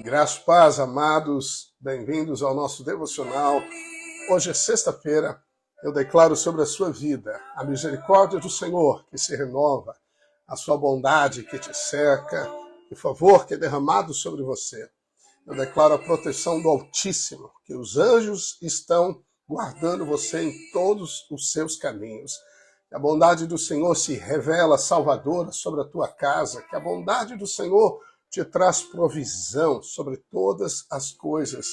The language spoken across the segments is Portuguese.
Graças e paz, amados, bem-vindos ao nosso devocional. Hoje é sexta-feira, eu declaro sobre a sua vida a misericórdia do Senhor que se renova, a sua bondade que te cerca, o favor que é derramado sobre você. Eu declaro a proteção do Altíssimo, que os anjos estão guardando você em todos os seus caminhos. Que a bondade do Senhor se revela salvadora sobre a tua casa, que a bondade do Senhor te traz provisão sobre todas as coisas.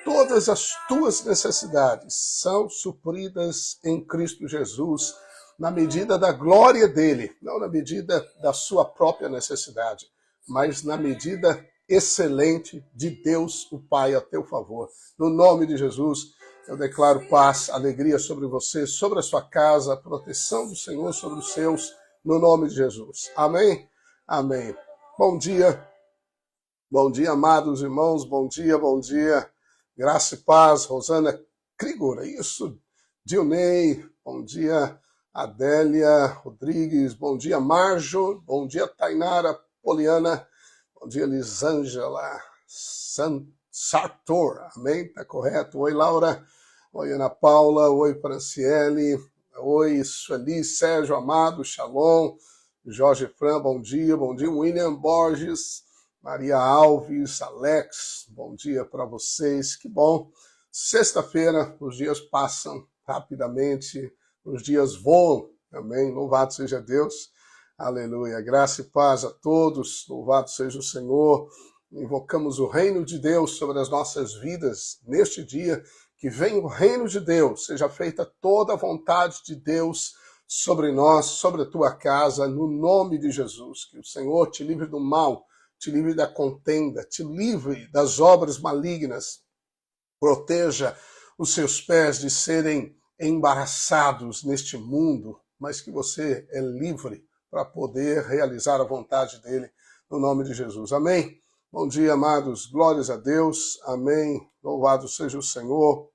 Todas as tuas necessidades são supridas em Cristo Jesus, na medida da glória dele, não na medida da sua própria necessidade, mas na medida excelente de Deus, o Pai, a teu favor. No nome de Jesus, eu declaro paz, alegria sobre você, sobre a sua casa, a proteção do Senhor sobre os seus, no nome de Jesus. Amém? Amém. Bom dia, amados irmãos, bom dia. Graça e paz, Rosana Krigor, é isso? Dionei, bom dia, Adélia Rodrigues, bom dia, Marjo, bom dia, Tainara Poliana, bom dia, Lisângela Sartor, amém? Tá correto? Oi, Laura, oi, Ana Paula, oi, Franciele, oi, Sueli, Sérgio Amado, Shalom, Jorge Fran, bom dia, William Borges, Maria Alves, Alex, bom dia para vocês, que bom. Sexta-feira, os dias passam rapidamente, os dias voam, amém? Louvado seja Deus, aleluia. Graça e paz a todos, louvado seja o Senhor. Invocamos o reino de Deus sobre as nossas vidas neste dia, que venha o reino de Deus, seja feita toda a vontade de Deus sobre nós, sobre a tua casa, no nome de Jesus. Que o Senhor te livre do mal, te livre da contenda, te livre das obras malignas, proteja os seus pés de serem embaraçados neste mundo, mas que você é livre para poder realizar a vontade dele, no nome de Jesus. Amém? Bom dia, amados, glórias a Deus, amém, louvado seja o Senhor.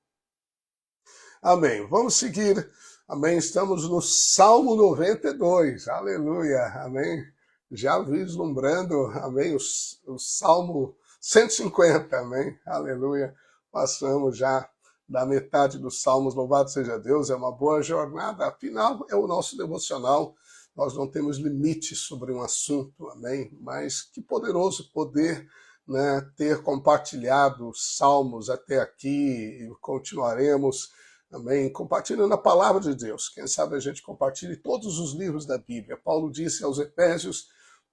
Amém, vamos seguir, amém, estamos no Salmo 92, aleluia, amém. Já vislumbrando, amém, o Salmo 150, amém, aleluia. Passamos já da metade dos Salmos, louvado seja Deus, é uma boa jornada, afinal é o nosso devocional, nós não temos limites sobre um assunto, amém, mas que poderoso poder, né, ter compartilhado os Salmos até aqui e continuaremos, amém, compartilhando a palavra de Deus. Quem sabe a gente compartilhe todos os livros da Bíblia. Paulo disse aos Efésios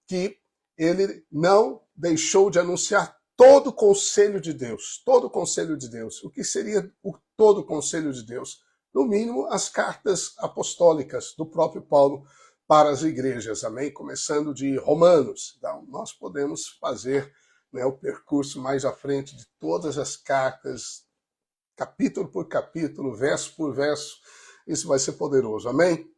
que ele não deixou de anunciar todo o conselho de Deus. Todo o conselho de Deus. O que seria o todo o conselho de Deus? No mínimo, as cartas apostólicas do próprio Paulo para as igrejas, amém? Começando de Romanos. Então, nós podemos fazer, né, o percurso mais à frente de todas as cartas, capítulo por capítulo, verso por verso. Isso vai ser poderoso, amém?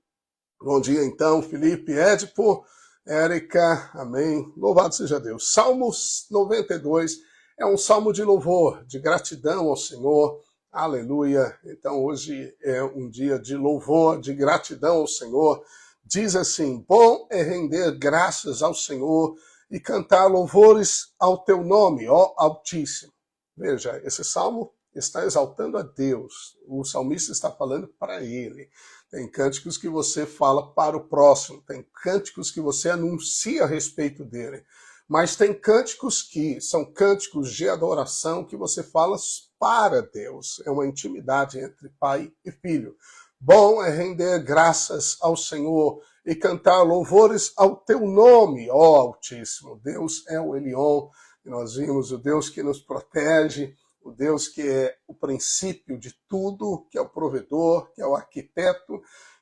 Bom dia, então, Felipe, Édipo, Érica, amém. Louvado seja Deus. Salmo 92 é um salmo de louvor, de gratidão ao Senhor. Aleluia. Então hoje é um dia de louvor, de gratidão ao Senhor. Diz assim: bom é render graças ao Senhor e cantar louvores ao teu nome, ó Altíssimo. Veja, esse salmo está exaltando a Deus. O salmista está falando para ele. Tem cânticos que você fala para o próximo, tem cânticos que você anuncia a respeito dele, mas tem cânticos que são cânticos de adoração que você fala para Deus. É uma intimidade entre pai e filho. Bom é render graças ao Senhor e cantar louvores ao teu nome, ó Altíssimo. Deus é o Elion, e nós vimos o Deus que nos protege, o Deus que é o princípio de tudo, que é o provedor, que é o arquiteto,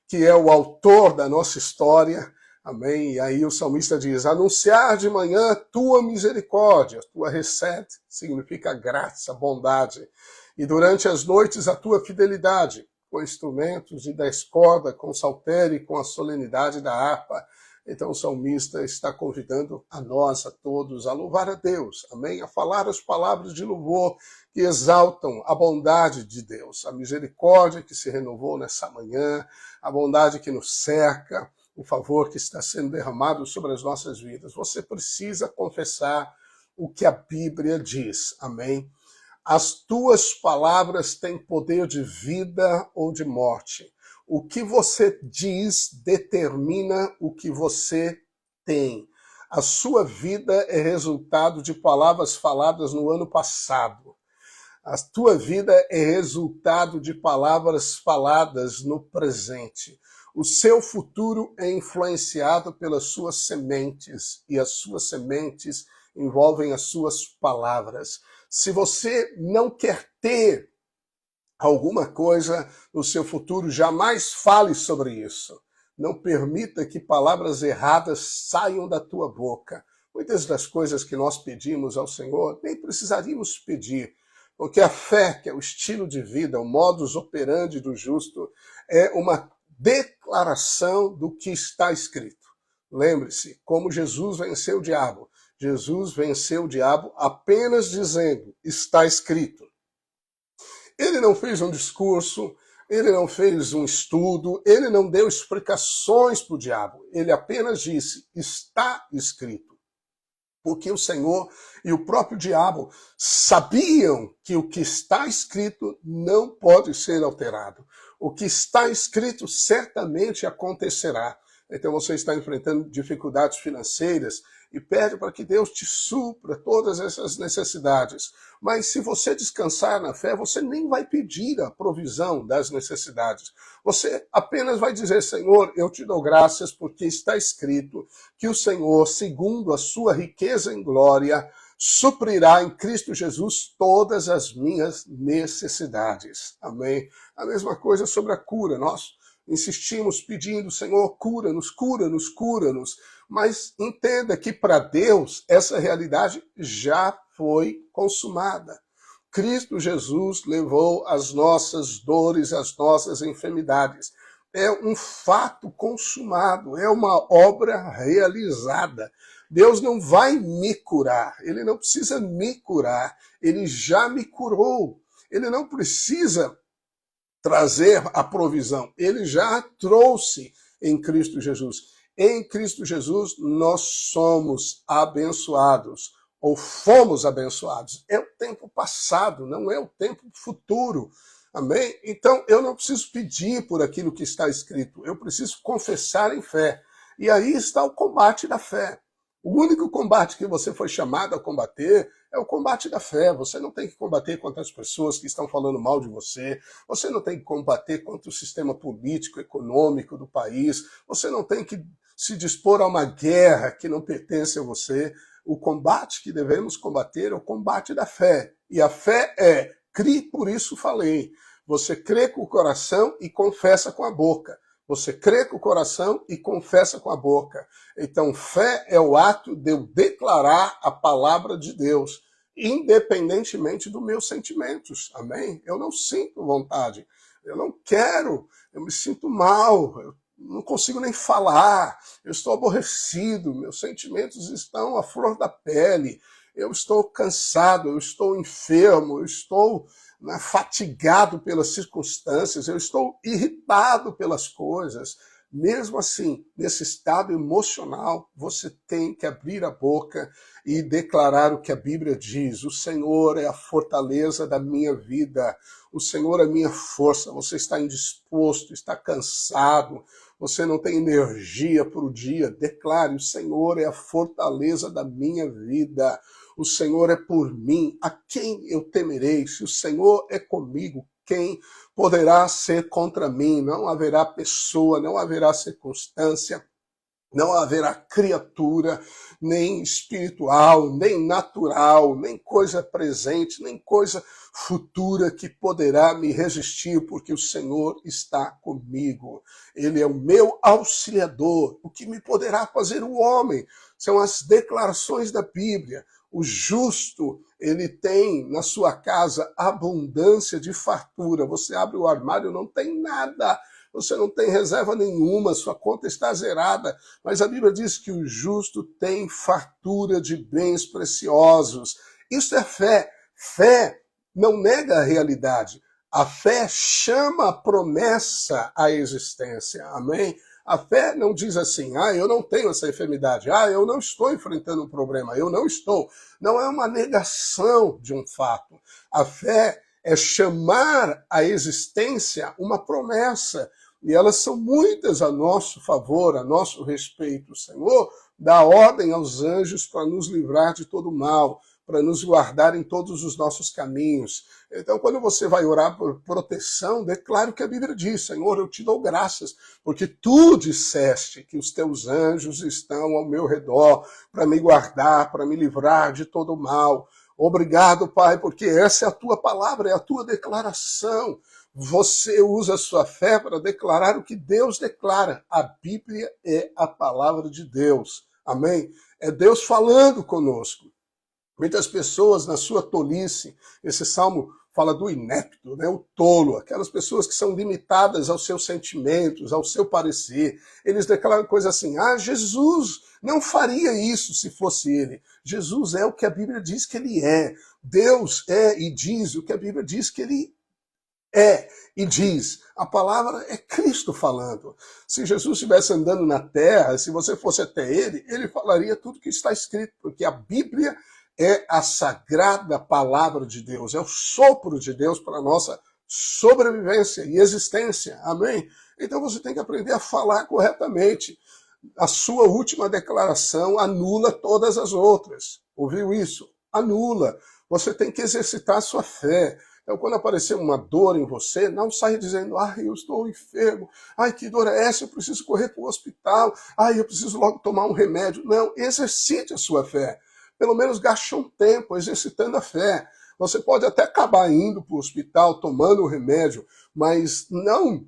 que é o autor da nossa história. Amém? E aí o salmista diz: anunciar de manhã tua misericórdia, tua recede, significa graça, bondade. E durante as noites a tua fidelidade, com instrumentos de 10 cordas, com saltério e com a solenidade da harpa. Então o salmista está convidando a nós, a todos, a louvar a Deus, amém? A falar as palavras de louvor que exaltam a bondade de Deus, a misericórdia que se renovou nessa manhã, a bondade que nos cerca, o favor que está sendo derramado sobre as nossas vidas. Você precisa confessar o que a Bíblia diz. Amém? As tuas palavras têm poder de vida ou de morte. O que você diz determina o que você tem. A sua vida é resultado de palavras faladas no ano passado. A tua vida é resultado de palavras faladas no presente. O seu futuro é influenciado pelas suas sementes, e as suas sementes envolvem as suas palavras. Se você não quer ter alguma coisa no seu futuro, jamais fale sobre isso. Não permita que palavras erradas saiam da tua boca. Muitas das coisas que nós pedimos ao Senhor, nem precisaríamos pedir, porque a fé, que é o estilo de vida, o modus operandi do justo, é uma declaração do que está escrito. Lembre-se, como Jesus venceu o diabo. Jesus venceu o diabo apenas dizendo, está escrito. Ele não fez um discurso, ele não fez um estudo, ele não deu explicações para o diabo. Ele apenas disse, está escrito. Porque o Senhor e o próprio diabo sabiam que o que está escrito não pode ser alterado. O que está escrito certamente acontecerá. Então você está enfrentando dificuldades financeiras e pede para que Deus te supra todas essas necessidades. Mas se você descansar na fé, você nem vai pedir a provisão das necessidades. Você apenas vai dizer, Senhor, eu te dou graças porque está escrito que o Senhor, segundo a sua riqueza em glória, suprirá em Cristo Jesus todas as minhas necessidades. Amém? A mesma coisa sobre a cura. Nós insistimos pedindo, Senhor, cura-nos, cura-nos, cura-nos. Mas entenda que para Deus essa realidade já foi consumada. Cristo Jesus levou as nossas dores, as nossas enfermidades. É um fato consumado, é uma obra realizada. Deus não vai me curar, ele não precisa me curar, ele já me curou. Ele não precisa trazer a provisão, ele já trouxe em Cristo Jesus. Em Cristo Jesus nós somos abençoados, ou fomos abençoados. É o tempo passado, não é o tempo futuro. Amém? Então eu não preciso pedir por aquilo que está escrito, eu preciso confessar em fé. E aí está o combate da fé. O único combate que você foi chamado a combater é o combate da fé. Você não tem que combater contra as pessoas que estão falando mal de você. Você não tem que combater contra o sistema político, econômico do país. Você não tem que se dispor a uma guerra que não pertence a você. O combate que devemos combater é o combate da fé. E a fé é, crie, por isso falei. Você crê com o coração e confessa com a boca. Você crê com o coração e confessa com a boca. Então, fé é o ato de eu declarar a palavra de Deus, independentemente dos meus sentimentos. Amém? Eu não sinto vontade. Eu não quero. Eu me sinto mal. Eu não consigo nem falar. Eu estou aborrecido. Meus sentimentos estão à flor da pele. Eu estou cansado. Eu estou enfermo. Eu estou fatigado pelas circunstâncias, eu estou irritado pelas coisas. Mesmo assim, nesse estado emocional, você tem que abrir a boca e declarar o que a Bíblia diz. O Senhor é a fortaleza da minha vida. O Senhor é a minha força. Você está indisposto, está cansado, você não tem energia para o dia. Declare, o Senhor é a fortaleza da minha vida. O Senhor é por mim, a quem eu temerei? Se o Senhor é comigo, quem poderá ser contra mim? Não haverá pessoa, não haverá circunstância, não haverá criatura, nem espiritual, nem natural, nem coisa presente, nem coisa futura que poderá me resistir, porque o Senhor está comigo. Ele é o meu auxiliador. O que me poderá fazer o homem? São as declarações da Bíblia. O justo, ele tem na sua casa abundância de fartura. Você abre o armário, não tem nada. Você não tem reserva nenhuma, sua conta está zerada. Mas a Bíblia diz que o justo tem fartura de bens preciosos. Isso é fé. Fé não nega a realidade. A fé chama a promessa à existência. Amém? A fé não diz assim, eu não tenho essa enfermidade, eu não estou enfrentando um problema, eu não estou. Não é uma negação de um fato. A fé é chamar à existência uma promessa. E elas são muitas a nosso favor, a nosso respeito. O Senhor dá ordem aos anjos para nos livrar de todo mal, para nos guardar em todos os nossos caminhos. Então, quando você vai orar por proteção, declare o que a Bíblia diz: Senhor, eu te dou graças, porque tu disseste que os teus anjos estão ao meu redor para me guardar, para me livrar de todo mal. Obrigado, Pai, porque essa é a tua palavra, é a tua declaração. Você usa a sua fé para declarar o que Deus declara. A Bíblia é a palavra de Deus. Amém? É Deus falando conosco. Muitas pessoas, na sua tolice, esse salmo fala do inepto, né, o tolo, aquelas pessoas que são limitadas aos seus sentimentos, ao seu parecer. Eles declaram coisas assim: Jesus não faria isso se fosse ele. Jesus é o que a Bíblia diz que ele é. Deus é e diz o que a Bíblia diz que ele é e diz. A palavra é Cristo falando. Se Jesus estivesse andando na terra, se você fosse até ele falaria tudo que está escrito, porque a Bíblia é a sagrada palavra de Deus, é o sopro de Deus para a nossa sobrevivência e existência. Amém? Então você tem que aprender a falar corretamente. A sua última declaração anula todas as outras. Ouviu isso? Anula. Você tem que exercitar a sua fé. Então, quando aparecer uma dor em você, não saia dizendo: eu estou enfermo, que dor é essa? Eu preciso correr para o hospital, eu preciso logo tomar um remédio. Não, exercite a sua fé. Pelo menos gaste um tempo exercitando a fé. Você pode até acabar indo para o hospital, tomando o remédio, mas não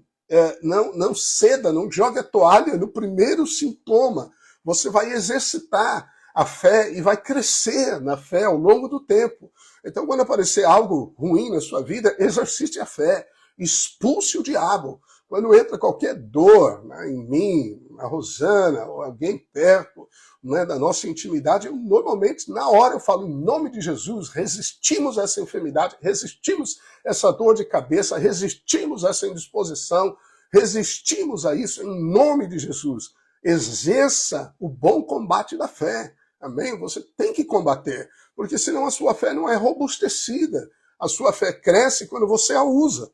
ceda, não jogue a toalha no primeiro sintoma. Você vai exercitar a fé e vai crescer na fé ao longo do tempo. Então, quando aparecer algo ruim na sua vida, exercite a fé, expulse o diabo. Quando entra qualquer dor, em mim, na Rosana, ou alguém perto, da nossa intimidade, eu normalmente, na hora, eu falo: em nome de Jesus, resistimos a essa enfermidade, resistimos a essa dor de cabeça, resistimos a essa indisposição, resistimos a isso em nome de Jesus. Exerça o bom combate da fé. Amém? Você tem que combater, porque senão a sua fé não é robustecida. A sua fé cresce quando você a usa.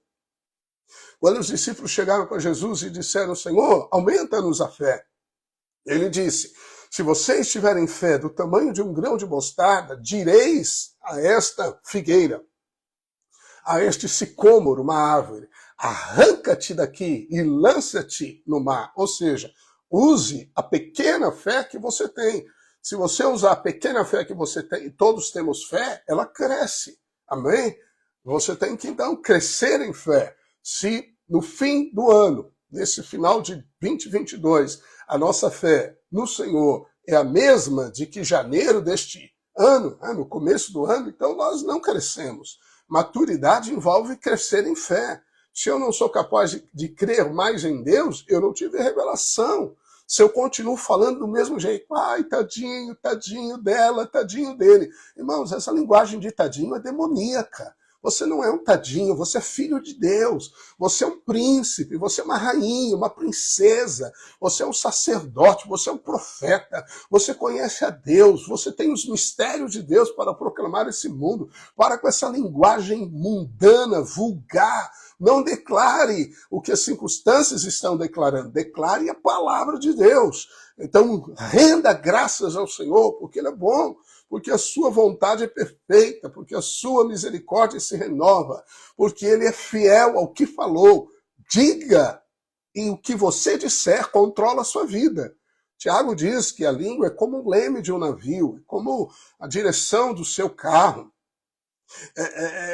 Quando os discípulos chegaram para Jesus e disseram: Senhor, aumenta-nos a fé. Ele disse: se vocês tiverem fé do tamanho de um grão de mostarda, direis a esta figueira, a este sicômoro, uma árvore: arranca-te daqui e lança-te no mar. Ou seja, use a pequena fé que você tem. Se você usar a pequena fé que você tem, e todos temos fé, ela cresce. Amém? Você tem que, então, crescer em fé. Se no fim do ano, nesse final de 2022, a nossa fé no Senhor é a mesma de que janeiro deste ano, no começo do ano, então nós não crescemos. Maturidade envolve crescer em fé. Se eu não sou capaz de crer mais em Deus, eu não tive revelação. Se eu continuo falando do mesmo jeito: tadinho, tadinho dela, tadinho dele. Irmãos, essa linguagem de tadinho é demoníaca. Você não é um tadinho, você é filho de Deus. Você é um príncipe, você é uma rainha, uma princesa. Você é um sacerdote, você é um profeta. Você conhece a Deus, você tem os mistérios de Deus para proclamar esse mundo. Para com essa linguagem mundana, vulgar. Não declare o que as circunstâncias estão declarando. Declare a palavra de Deus. Então, renda graças ao Senhor, porque Ele é bom, porque a sua vontade é perfeita, porque a sua misericórdia se renova, porque Ele é fiel ao que falou. Diga, e o que você disser controla a sua vida. Tiago diz que a língua é como o leme de um navio, é como a direção do seu carro.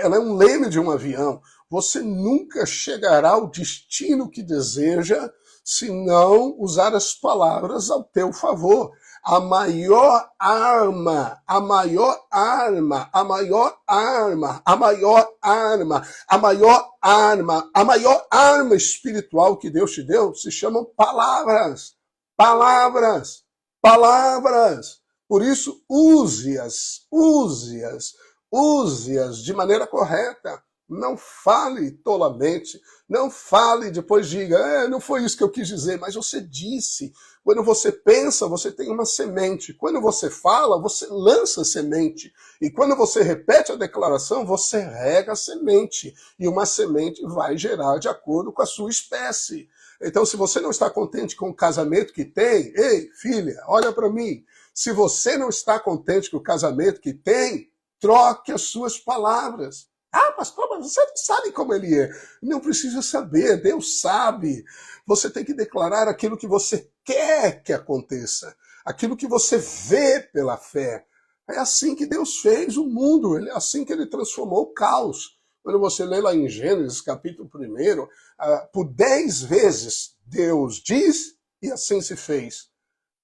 Ela é um leme de um avião. Você nunca chegará ao destino que deseja se não usar as palavras ao teu favor. A maior arma, a maior arma, a maior arma, a maior arma, a maior arma, a maior arma espiritual que Deus te deu se chamam palavras. Palavras. Palavras. Por isso, use-as, use-as, use-as de maneira correta. Não fale tolamente, não fale e depois diga, não foi isso que eu quis dizer, mas você disse. Quando você pensa, você tem uma semente. Quando você fala, você lança semente. E quando você repete a declaração, você rega a semente. E uma semente vai gerar de acordo com a sua espécie. Então, se você não está contente com o casamento que tem, ei, filha, olha para mim. Se você não está contente com o casamento que tem, troque as suas palavras. Ah, pastor, mas você não sabe como ele é. Não precisa saber, Deus sabe. Você tem que declarar aquilo que você quer que aconteça, aquilo que você vê pela fé. É assim que Deus fez o mundo, é assim que ele transformou o caos. Quando você lê lá em Gênesis, capítulo 1, por 10 vezes Deus diz e assim se fez.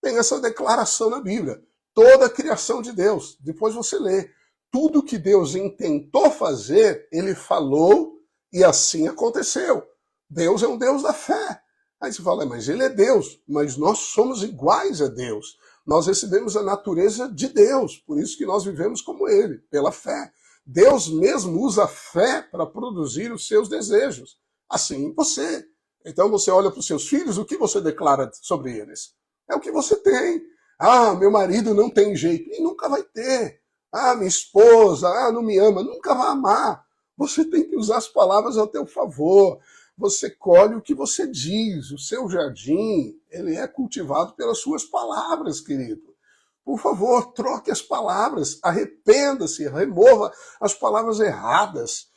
Tem essa declaração na Bíblia. Toda a criação de Deus. Depois você lê. Tudo que Deus intentou fazer, ele falou e assim aconteceu. Deus é um Deus da fé. Aí você fala, mas ele é Deus, mas nós somos iguais a Deus. Nós recebemos a natureza de Deus, por isso que nós vivemos como ele, pela fé. Deus mesmo usa a fé para produzir os seus desejos. Assim você. Então você olha para os seus filhos, o que você declara sobre eles? É o que você tem. Ah, meu marido não tem jeito. E nunca vai ter. Ah, minha esposa, não me ama. Nunca vai amar. Você tem que usar as palavras ao teu favor. Você colhe o que você diz. O seu jardim, ele é cultivado pelas suas palavras, querido. Por favor, troque as palavras. Arrependa-se, remova as palavras erradas.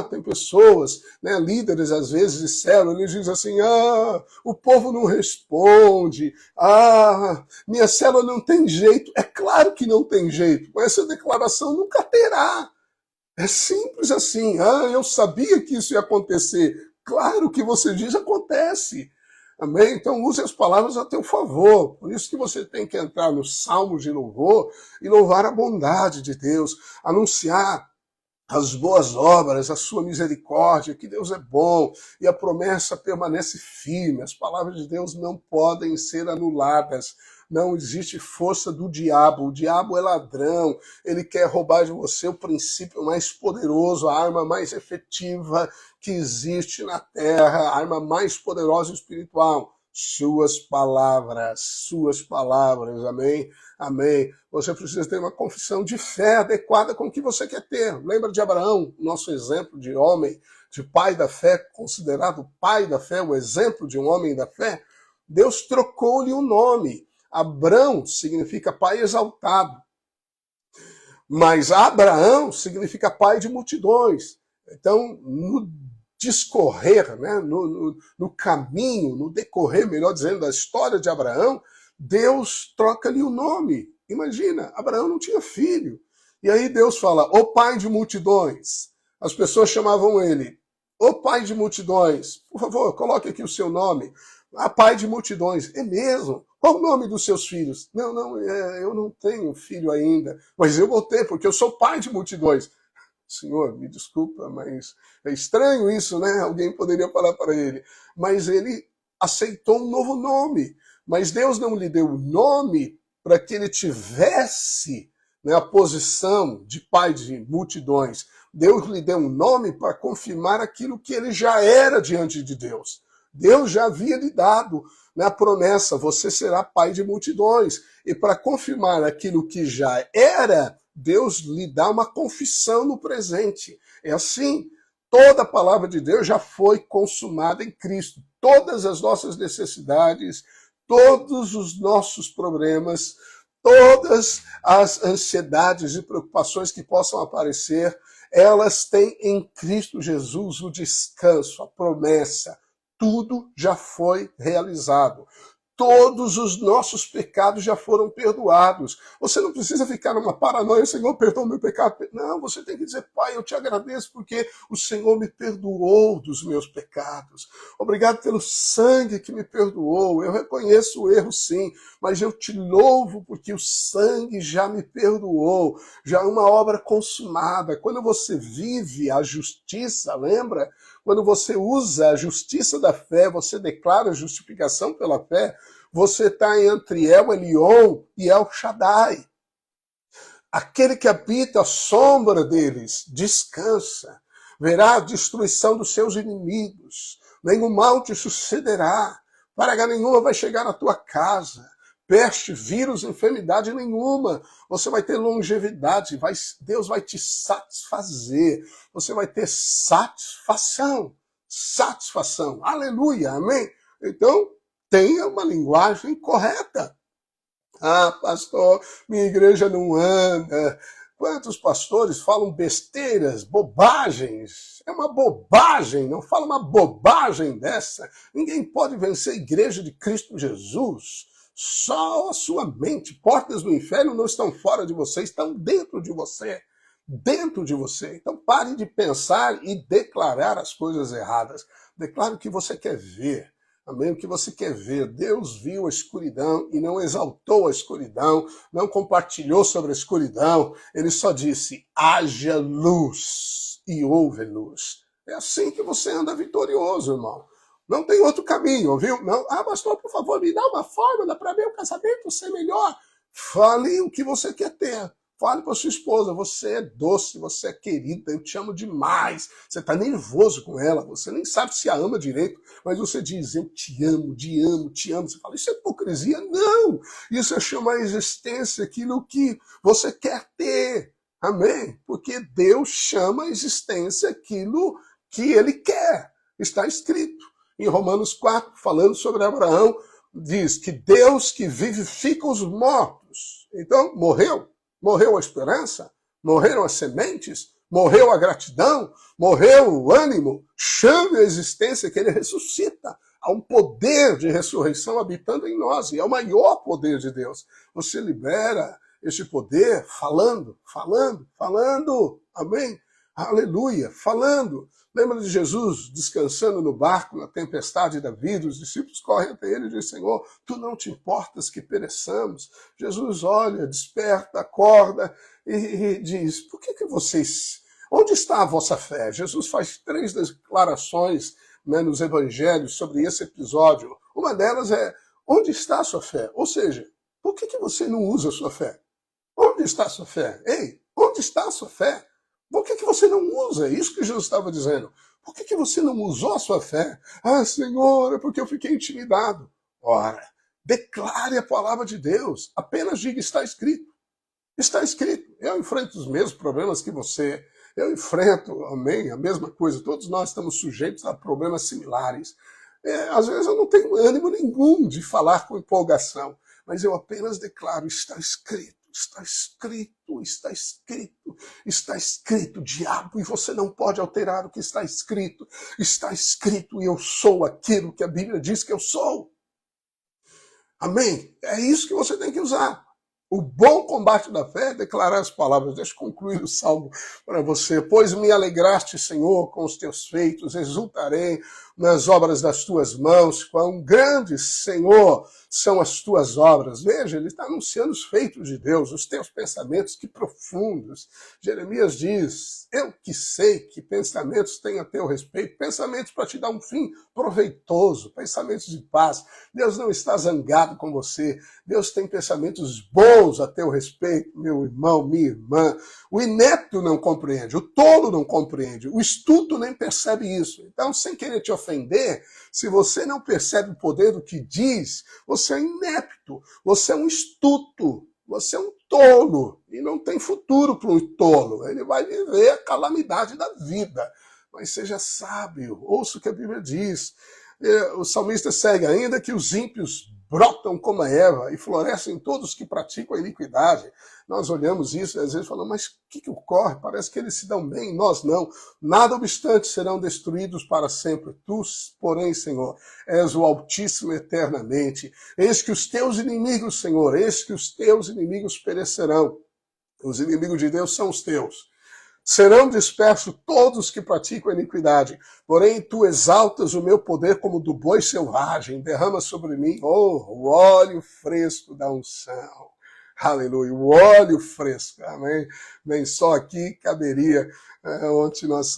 Tem pessoas, né, líderes às vezes de célula, eles dizem assim, o povo não responde, minha célula não tem jeito. É claro que não tem jeito, mas essa declaração nunca terá. É simples assim, eu sabia que isso ia acontecer. Claro que você diz acontece. Amém? Então use as palavras a teu favor. Por isso que você tem que entrar no salmo de louvor e louvar a bondade de Deus, anunciar as boas obras, a sua misericórdia, que Deus é bom e a promessa permanece firme. As palavras de Deus não podem ser anuladas. Não existe força do diabo. O diabo é ladrão. Ele quer roubar de você o princípio mais poderoso, a arma mais efetiva que existe na terra, a arma mais poderosa e espiritual. Suas palavras, amém? Amém. Você precisa ter uma confissão de fé adequada com o que você quer ter. Lembra de Abraão, nosso exemplo de homem, de pai da fé, considerado pai da fé, o exemplo de um homem da fé? Deus trocou-lhe o nome. Abrão significa pai exaltado, mas Abraão significa pai de multidões. Então, no discorrer, né, no caminho, no decorrer, melhor dizendo, da história de Abraão, Deus troca-lhe o nome. Imagina, Abraão não tinha filho. E aí Deus fala, ô pai de multidões. As pessoas chamavam ele, ô pai de multidões, por favor, coloque aqui o seu nome. Pai de multidões. É mesmo? Qual o nome dos seus filhos? Não, eu não tenho filho ainda, mas eu vou ter, porque eu sou pai de multidões. Senhor, me desculpa, mas é estranho isso, né? Alguém poderia falar para ele. Mas ele aceitou um novo nome. Mas Deus não lhe deu o nome para que ele tivesse, né, a posição de pai de multidões. Deus lhe deu um nome para confirmar aquilo que ele já era diante de Deus. Deus já havia lhe dado, né, a promessa, você será pai de multidões. E para confirmar aquilo que já era, Deus lhe dá uma confissão no presente. É assim, toda a palavra de Deus já foi consumada em Cristo. Todas as nossas necessidades, todos os nossos problemas, todas as ansiedades e preocupações que possam aparecer, elas têm em Cristo Jesus o descanso, a promessa. Tudo já foi realizado. Todos os nossos pecados já foram perdoados. Você não precisa ficar numa paranoia, Senhor, perdoa meu pecado. Não, você tem que dizer, Pai, eu te agradeço porque o Senhor me perdoou dos meus pecados. Obrigado pelo sangue que me perdoou. Eu reconheço o erro, sim, mas eu te louvo porque o sangue já me perdoou. Já é uma obra consumada. Quando você vive a justiça, lembra? Quando você usa a justiça da fé, você declara a justificação pela fé, você está entre El Elyon e El Shaddai. Aquele que habita a sombra deles descansa. verá a destruição dos seus inimigos, nenhum mal te sucederá, praga nenhuma vai chegar na tua casa, peste, vírus, enfermidade nenhuma, você vai ter longevidade, Deus vai te satisfazer, você vai ter satisfação, aleluia, amém? Então, tenha uma linguagem correta. Ah, pastor, minha igreja não anda. Quantos pastores falam besteiras, bobagens? É uma bobagem, não fala uma bobagem dessa. Ninguém pode vencer a igreja de Cristo Jesus. Só a sua mente. Portas do inferno não estão fora de você, estão dentro de você. Dentro de você. Então pare de pensar e declarar as coisas erradas. Declare o que você quer ver. Amém? O que você quer ver. Deus viu a escuridão e não exaltou a escuridão, não compartilhou sobre a escuridão. Ele só disse, haja luz e houve luz. É assim que você anda vitorioso, irmão. Não tem outro caminho, viu? Não. Ah, pastor, por favor, me dá uma fórmula para meu casamento ser melhor. Fale o que você quer ter. Fale para sua esposa, você é doce, você é querida, eu te amo demais. Você está nervoso com ela, você nem sabe se a ama direito, mas você diz, eu te amo, te amo, te amo. Você fala, isso é hipocrisia? Não! Isso é chamar a existência aquilo que você quer ter. Amém? Porque Deus chama a existência aquilo que Ele quer. Está escrito em Romanos 4, falando sobre Abraão, diz que Deus que vivifica os mortos. Então, morreu a esperança, morreram as sementes, morreu a gratidão, morreu o ânimo, chame a existência que ele ressuscita. Há um poder de ressurreição habitando em nós, e é o maior poder de Deus. Você libera esse poder falando, amém? Aleluia, falando. Lembra de Jesus descansando no barco na tempestade da vida? Os discípulos correm até ele e dizem, Senhor, tu não te importas que pereçamos? Jesus olha, desperta, acorda e diz, por que vocês... Onde está a vossa fé? Jesus faz 3 declarações, né, nos evangelhos sobre esse episódio. Uma delas é, onde está a sua fé? Ou seja, por que você não usa a sua fé? Onde está a sua fé? Ei, onde está a sua fé? Por que você não usa? É isso que Jesus estava dizendo. Por que você não usou a sua fé? Ah, Senhor, é porque eu fiquei intimidado. Ora, declare a palavra de Deus. Apenas diga, está escrito. Está escrito. Eu enfrento os mesmos problemas que você. Eu enfrento, amém, a mesma coisa. Todos nós estamos sujeitos a problemas similares. Às vezes eu não tenho ânimo nenhum de falar com empolgação, mas eu apenas declaro, está escrito. Está escrito, está escrito, está escrito, diabo, e você não pode alterar o que está escrito. Está escrito e eu sou aquilo que a Bíblia diz que eu sou. Amém? É isso que você tem que usar. O bom combate da fé é declarar as palavras. Deixa eu concluir o salmo para você. Pois me alegraste, Senhor, com os teus feitos, exultarei nas obras das tuas mãos. Quão grandes, Senhor, são as tuas obras. Veja, ele está anunciando os feitos de Deus, os teus pensamentos, que profundos. Jeremias diz, eu que sei que pensamentos têm a teu respeito, pensamentos para te dar um fim proveitoso, pensamentos de paz. Deus não está zangado com você. Deus tem pensamentos bons a teu respeito, meu irmão, minha irmã. O inepto não compreende, o tolo não compreende, o estulto nem percebe isso. Então, sem querer te ofender, se você não percebe o poder do que diz, você é inepto, você é um estulto, você é um tolo. E não tem futuro para um tolo. Ele vai viver a calamidade da vida. Mas seja sábio, ouça o que a Bíblia diz. O salmista segue, ainda que os ímpios brotam como a erva e florescem todos que praticam a iniquidade. Nós olhamos isso e às vezes falamos, mas o que ocorre? Parece que eles se dão bem, nós não. Nada obstante serão destruídos para sempre. Tu, porém, Senhor, és o Altíssimo eternamente. Eis que os teus inimigos, Senhor, eis que os teus inimigos perecerão. Os inimigos de Deus são os teus. Serão dispersos todos que praticam a iniquidade. Porém, tu exaltas o meu poder como do boi selvagem. Derrama sobre mim, o óleo fresco da unção. Aleluia, o óleo fresco. Amém? Bem, só aqui caberia. Anteontem nós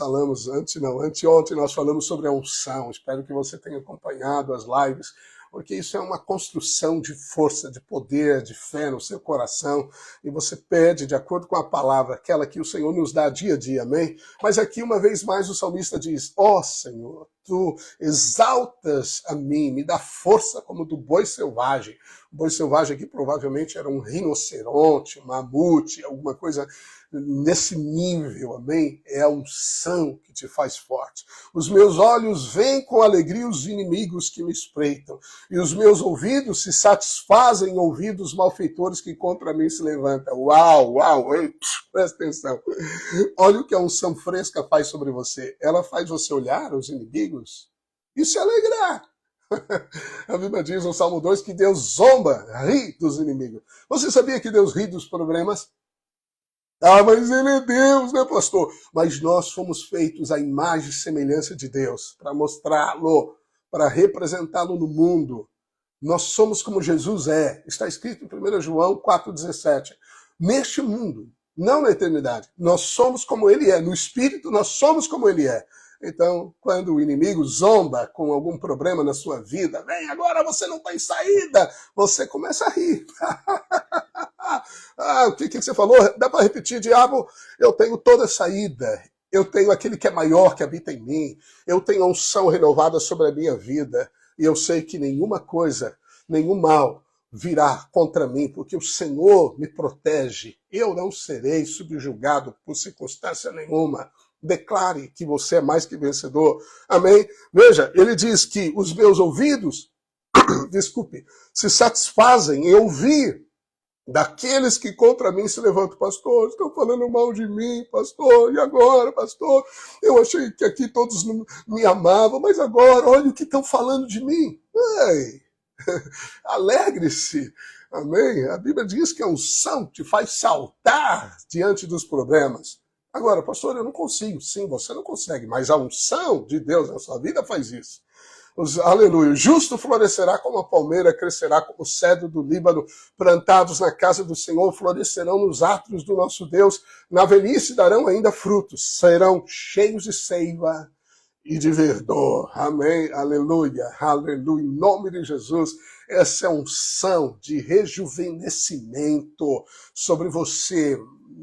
falamos sobre a unção. Espero que você tenha acompanhado as lives Porque isso é uma construção de força, de poder, de fé no seu coração, e você pede de acordo com a palavra, aquela que o Senhor nos dá dia a dia, amém? Mas aqui, uma vez mais, o salmista diz, ó Senhor, tu exaltas a mim, me dá força como do boi selvagem. O boi selvagem aqui provavelmente era um rinoceronte, um mamute, alguma coisa nesse nível, amém? É a unção que te faz forte. Os meus olhos veem com alegria os inimigos que me espreitam, e os meus ouvidos se satisfazem em ouvir dos malfeitores que contra mim se levantam. Uau, uau, ei, presta atenção. Olha o que a unção fresca faz sobre você. Ela faz você olhar os inimigos e se alegrar. A Bíblia diz no Salmo 2 que Deus zomba, ri dos inimigos. Você sabia que Deus ri dos problemas? Ah, mas ele é Deus, né, pastor? Mas nós fomos feitos à imagem e semelhança de Deus, para mostrá-lo, para representá-lo no mundo. Nós somos como Jesus é. Está escrito em 1 João 4,17. Neste mundo, não na eternidade, nós somos como ele é. No Espírito, nós somos como ele é. Então, quando o inimigo zomba com algum problema na sua vida, vem, agora você não tem saída, você começa a rir. O que você falou? Dá para repetir, diabo? Eu tenho toda a saída. Eu tenho aquele que é maior, que habita em mim. Eu tenho a unção renovada sobre a minha vida. E eu sei que nenhuma coisa, nenhum mal virá contra mim, porque o Senhor me protege. Eu não serei subjugado por circunstância nenhuma. Declare que você é mais que vencedor. Amém? Veja, ele diz que os meus ouvidos, se satisfazem em ouvir daqueles que contra mim se levantam. Pastor, estão falando mal de mim, pastor, e agora, pastor? Eu achei que aqui todos me amavam, mas agora, olha o que estão falando de mim. Ei, alegre-se, amém? A Bíblia diz que a unção te faz saltar diante dos problemas. Agora, pastor, eu não consigo. Sim, você não consegue, mas a unção de Deus na sua vida faz isso. Aleluia. O justo florescerá como a palmeira, crescerá como o cedro do Líbano, plantados na casa do Senhor, florescerão nos átrios do nosso Deus, na velhice darão ainda frutos, serão cheios de seiva e de verdor. Amém, aleluia, aleluia, em nome de Jesus. Essa é a unção de rejuvenescimento sobre você.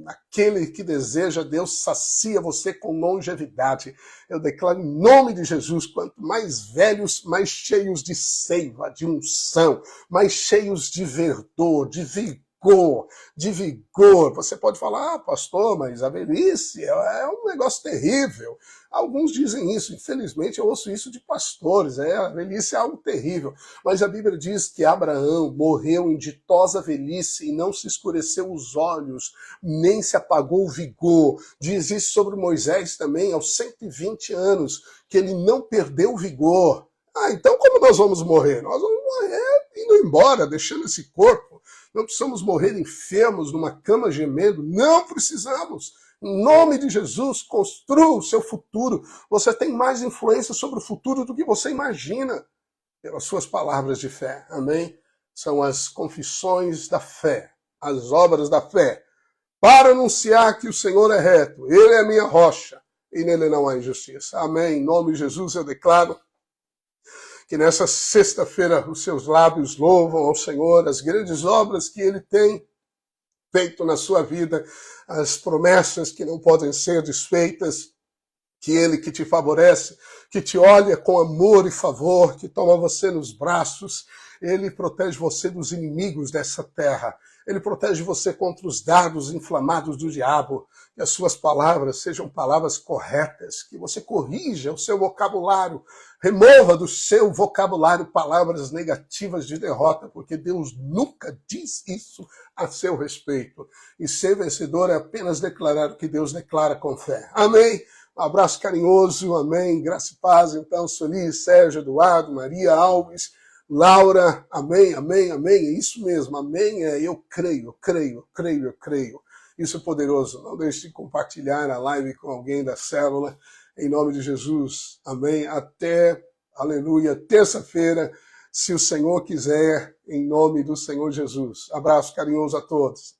Aquele que deseja, Deus sacia você com longevidade. Eu declaro em nome de Jesus, quanto mais velhos, mais cheios de seiva, de unção, mais cheios de verdor, de vigor, de vigor. Você pode falar, pastor, mas a velhice é um negócio terrível. Alguns dizem isso, infelizmente eu ouço isso de pastores, a velhice é algo terrível. Mas a Bíblia diz que Abraão morreu em ditosa velhice e não se escureceu os olhos, nem se apagou o vigor. Diz isso sobre Moisés também, aos 120 anos, que ele não perdeu o vigor. Então como nós vamos morrer? Nós vamos morrer indo embora, deixando esse corpo. Não precisamos morrer enfermos numa cama gemendo, não precisamos. Em nome de Jesus, construa o seu futuro. Você tem mais influência sobre o futuro do que você imagina pelas suas palavras de fé. Amém? São as confissões da fé, as obras da fé, para anunciar que o Senhor é reto, Ele é a minha rocha e nele não há injustiça. Amém? Em nome de Jesus eu declaro que nessa sexta-feira os seus lábios louvam ao Senhor as grandes obras que Ele tem feito na sua vida, as promessas que não podem ser desfeitas, que Ele que te favorece, que te olha com amor e favor, que toma você nos braços, Ele protege você dos inimigos dessa terra, Ele protege você contra os dardos inflamados do diabo, que as suas palavras sejam palavras corretas, que você corrija o seu vocabulário, remova do seu vocabulário palavras negativas de derrota, porque Deus nunca diz isso a seu respeito. E ser vencedor é apenas declarar o que Deus declara com fé. Amém? Um abraço carinhoso, amém. Graça e paz, então, Sueli, Sérgio, Eduardo, Maria Alves, Laura, amém, amém, amém. É isso mesmo, amém. Eu creio. Isso é poderoso. Não deixe de compartilhar a live com alguém da célula. Em nome de Jesus. Amém. Até, aleluia, terça-feira, se o Senhor quiser, em nome do Senhor Jesus. Abraço carinhoso a todos.